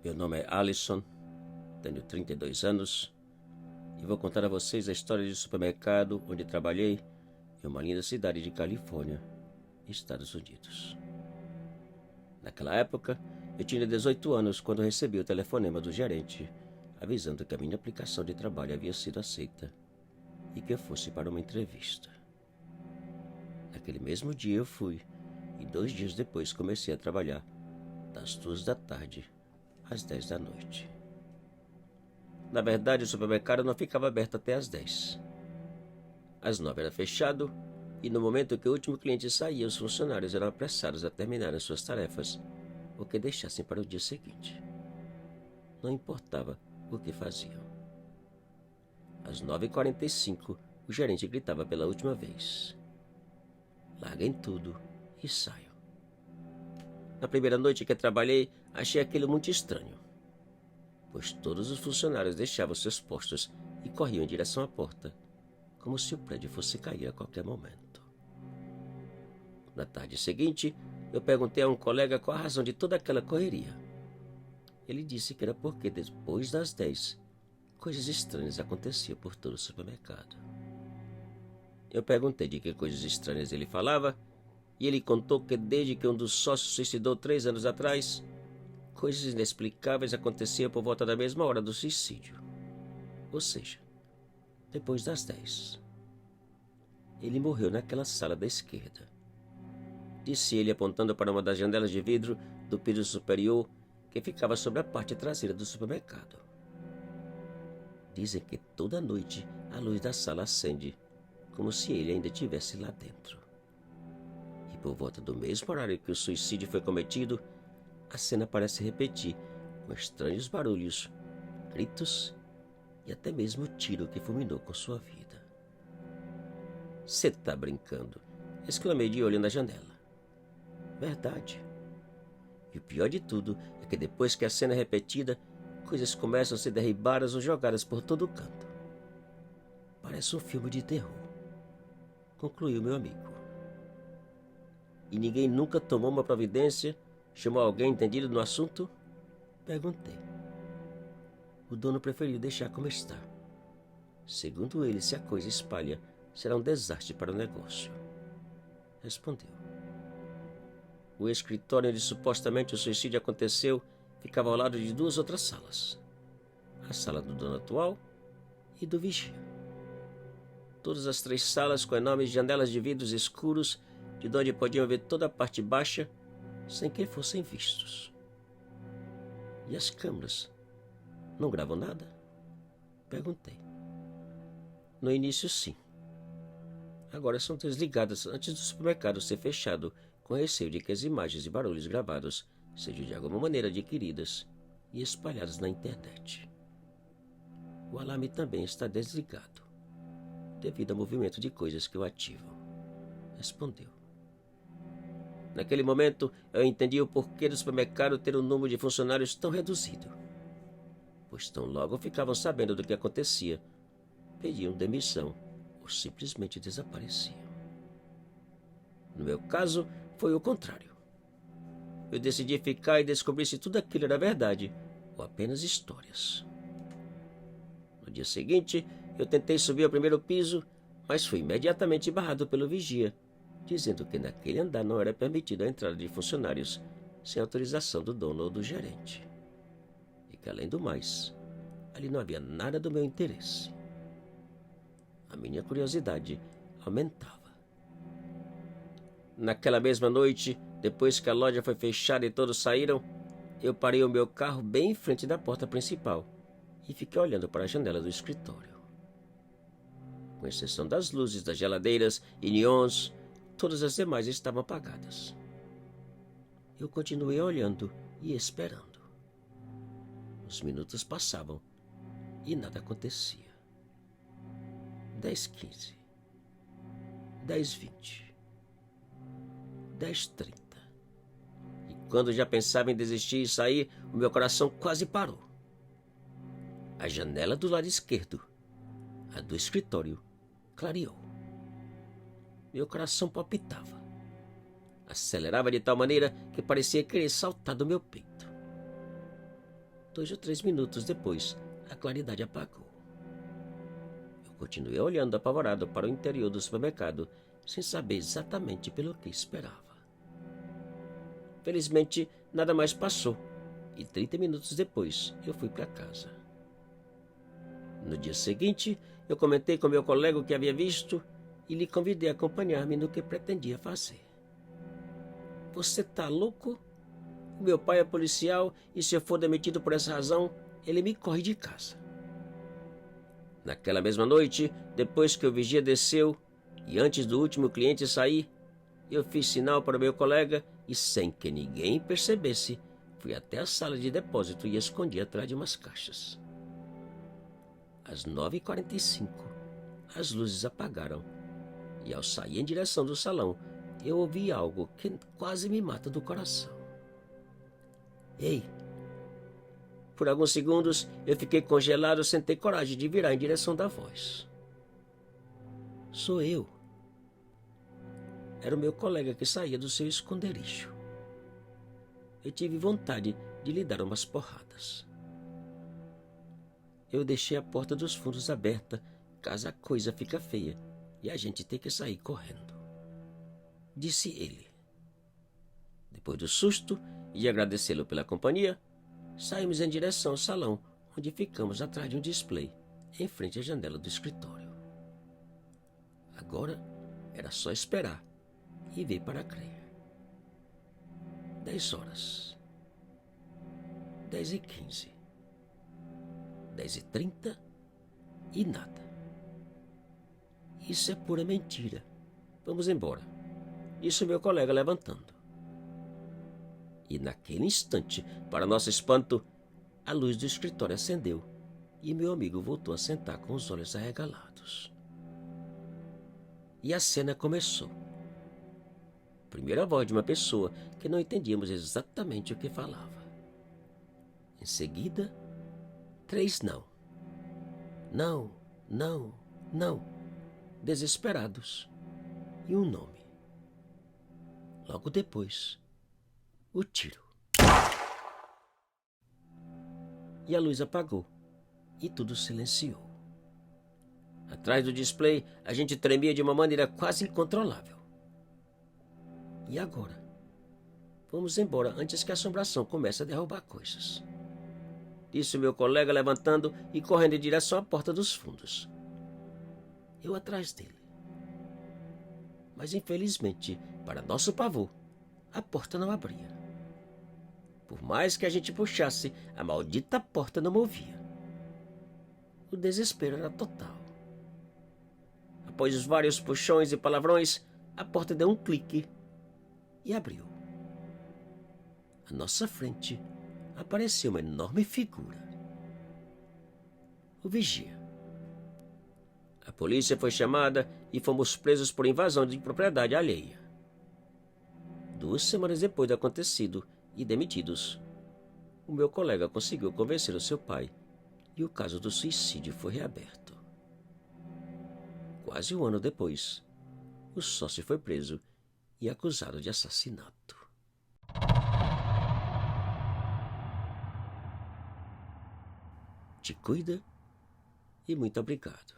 Meu nome é Alisson, tenho 32 anos e vou contar a vocês a história de supermercado onde trabalhei em uma linda cidade de Califórnia, Estados Unidos. Naquela época, eu tinha 18 anos quando recebi o telefonema do gerente avisando que a minha aplicação de trabalho havia sido aceita e que eu fosse para uma entrevista. Naquele mesmo dia eu fui e 2 dias depois comecei a trabalhar das 2 da tarde às 10 da noite. Na verdade, o supermercado não ficava aberto até às 10. Às 9 era fechado e no momento que o último cliente saía, os funcionários eram apressados a terminarem suas tarefas ou que deixassem para o dia seguinte. Não importava o que faziam. Às 9h45, o gerente gritava pela última vez: larguem tudo e saiam. Na primeira noite que trabalhei, achei aquilo muito estranho, pois todos os funcionários deixavam seus postos e corriam em direção à porta, como se o prédio fosse cair a qualquer momento. Na tarde seguinte, eu perguntei a um colega qual a razão de toda aquela correria. Ele disse que era porque depois das 10, coisas estranhas aconteciam por todo o supermercado. Eu perguntei de que coisas estranhas ele falava, e ele contou que desde que um dos sócios suicidou 3 anos atrás, coisas inexplicáveis aconteciam por volta da mesma hora do suicídio. Ou seja, depois das 10. Ele morreu naquela sala da esquerda, disse ele apontando para uma das janelas de vidro do piso superior que ficava sobre a parte traseira do supermercado. Dizem que toda noite a luz da sala acende, como se ele ainda estivesse lá dentro. E por volta do mesmo horário que o suicídio foi cometido, a cena parece repetir, com estranhos barulhos, gritos e até mesmo o tiro que fulminou com sua vida. "Cê tá brincando?", exclamei de olho na janela. Verdade. E o pior de tudo é que depois que a cena é repetida, coisas começam a ser derribadas ou jogadas por todo o canto. Parece um filme de terror, concluiu meu amigo. E ninguém nunca tomou uma providência? Chamou alguém entendido no assunto? Perguntei. O dono preferiu deixar como está. Segundo ele, se a coisa espalha, será um desastre para o negócio. Respondeu. O escritório onde supostamente o suicídio aconteceu ficava ao lado de 2 outras salas. A sala do dono atual e do vigia. Todas as 3 salas com enormes janelas de vidros escuros, de onde podiam ver toda a parte baixa, sem que fossem vistos. E as câmeras não gravam nada? Perguntei. No início, sim. Agora são desligadas antes do supermercado ser fechado, com receio de que as imagens e barulhos gravados sejam de alguma maneira adquiridas e espalhadas na internet. O alarme também está desligado, devido ao movimento de coisas que o ativam. Respondeu. Naquele momento, eu entendi o porquê do supermercado ter um número de funcionários tão reduzido, pois tão logo ficavam sabendo do que acontecia, pediam demissão ou simplesmente desapareciam. No meu caso, foi o contrário. Eu decidi ficar e descobrir se tudo aquilo era verdade ou apenas histórias. No dia seguinte, eu tentei subir ao primeiro piso, mas fui imediatamente barrado pelo vigia, dizendo que naquele andar não era permitida a entrada de funcionários sem autorização do dono ou do gerente. E que, além do mais, ali não havia nada do meu interesse. A minha curiosidade aumentava. Naquela mesma noite, depois que a loja foi fechada e todos saíram, eu parei o meu carro bem em frente da porta principal e fiquei olhando para a janela do escritório. Com exceção das luzes das geladeiras e neons, todas as demais estavam apagadas. Eu continuei olhando e esperando. Os minutos passavam e nada acontecia. 10h15, 10h20, 10h30. E quando já pensava em desistir e sair, o meu coração quase parou. A janela do lado esquerdo, a do escritório, clareou. Meu coração palpitava. Acelerava de tal maneira que parecia querer saltar do meu peito. 2 ou 3 minutos depois, a claridade apagou. Eu continuei olhando apavorado para o interior do supermercado, sem saber exatamente pelo que esperava. Felizmente, nada mais passou, e 30 minutos depois eu fui para casa. No dia seguinte, eu comentei com meu colega o que havia visto e lhe convidei a acompanhar-me no que pretendia fazer. Você tá louco? O meu pai é policial e se eu for demitido por essa razão, ele me corre de casa. Naquela mesma noite, depois que o vigia desceu e antes do último cliente sair, eu fiz sinal para o meu colega e, sem que ninguém percebesse, fui até a sala de depósito e escondi atrás de umas caixas. Às 9h45, as luzes apagaram e, ao sair em direção do salão, eu ouvi algo que quase me mata do coração. Ei! Por alguns segundos, eu fiquei congelado sem ter coragem de virar em direção da voz. Sou eu. Era o meu colega que saía do seu esconderijo. Eu tive vontade de lhe dar umas porradas. Eu deixei a porta dos fundos aberta, caso a coisa fique feia e a gente tenha que sair correndo. Disse ele. Depois do susto e de agradecê-lo pela companhia, saímos em direção ao salão, onde ficamos atrás de um display, em frente à janela do escritório. Agora era só esperar e ver para crer. 10 horas. 10h15. 10h30 e nada. Isso é pura mentira. Vamos embora, disse meu colega levantando. E naquele instante, para nosso espanto, a luz do escritório acendeu e meu amigo voltou a sentar com os olhos arregalados. E a cena começou. Primeiro a voz de uma pessoa que não entendíamos exatamente o que falava. Em seguida, 3 não. Não, não, não. Desesperados. E um nome. Logo depois, o tiro. E a luz apagou. E tudo silenciou. Atrás do display, a gente tremia de uma maneira quase incontrolável. E agora? Vamos embora antes que a assombração comece a derrubar coisas. Disse meu colega levantando e correndo em direção à porta dos fundos. Eu atrás dele. Mas infelizmente, para nosso pavor, a porta não abria. Por mais que a gente puxasse, a maldita porta não movia. O desespero era total. Após os vários puxões e palavrões, a porta deu um clique e abriu. À nossa frente apareceu uma enorme figura. O vigia. A polícia foi chamada e fomos presos por invasão de propriedade alheia. 2 semanas depois do acontecido e demitidos, o meu colega conseguiu convencer o seu pai e o caso do suicídio foi reaberto. Quase um ano depois, o sócio foi preso e acusado de assassinato. Te cuida e muito obrigado.